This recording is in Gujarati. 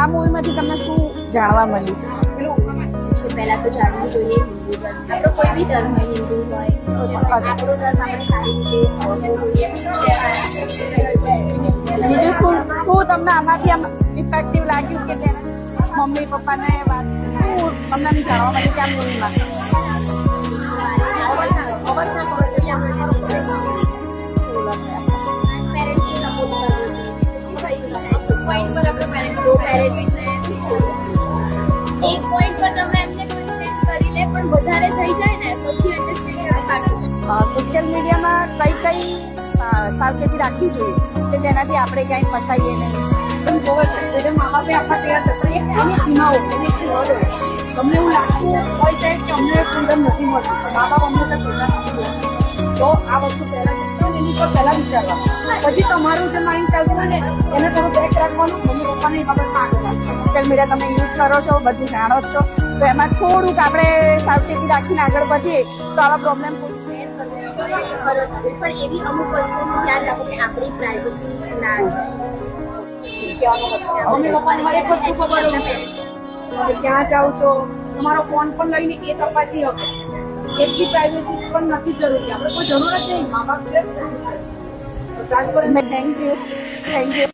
આ મૂવીમાંથી તમને શું જાણવા મળ્યું? પહેલા તો જાણવું જોઈએ હિન્દુ ધર્મ, આપણો કોઈ બી ધર્મ હોય, હિન્દુ હોય, આપણો ધર્મ આપણે સારી રીતે સમજવો જોઈએ. બીજું શું શું તમને આમાંથી આમ ઇફેક્ટિવ લાગ્યું કે જેને મમ્મી પપ્પાને વાત શું તમને આમ જાણવા મળ્યું કે આ મૂવીમાં? અવાજ ના કરવો જોઈએ આપણે પેરેન્ટ્સને સપોર્ટ કરવો જોઈએ. પોઈન્ટ પર આપણે પેરેન્ટ્સ એક પોઈન્ટ પર તમે એમને કન્સેન્ટ કરી લે પણ વધારે થઈ જાય ને પછી અન્ડરસ્ટેન્ડિંગ કાઢવું. સોશિયલ મીડિયામાં કઈ કઈ સાવચેતી રાખવી જોઈએ કે જેનાથી આપણે ક્યાંય ફસાઈએ નહીં? મા બાપે આપણા તૈયાર થતા એની સીમાઓ એની હદો તમને એવું લાગતું હોય છે કે અમને ફ્રીડમ નથી મળતી, મા બાપ અમને તો આ વસ્તુ પહેલા એની પર પહેલા વિચારવા, પછી તમારું જે માઇન્ડ ચાલતું હોય ને એને થોડું બેક રાખવાનું, મમ્મી પપ્પાની બાબતમાં આગળ રાખવાનું. સોશિયલ મીડિયા તમે યુઝ કરો છો, બધું જાણો જ છો, તો એમાં થોડુંક આપણે સાવચેતી રાખીને આગળ વધીએ તો આવા પ્રોબ્લેમ પણ એવી અમુક વસ્તુનું ધ્યાન રાખો કે આપણી પ્રાઇવસી ના મમ્મી પપ્પાને મારે એક વસ્તુ ખબર હોય તમે ક્યાં જાઓ છો, તમારો ફોન પણ લઈને એ તપાસી શકો. એટલી પ્રાઇવસી પણ નથી જરૂરી, આપણે કોઈ જરૂર જ નહીં, મા બાપ છે. Thank you.